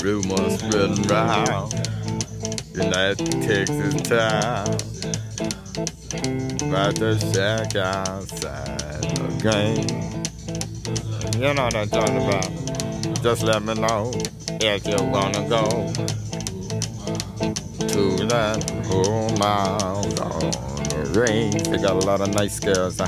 Rumors spreading round in that Texas town about the shack outside the game. You know what I'm talking about. Just let me know if you wanna go to that whole mile on the range. They got a lot of nice girls. Huh?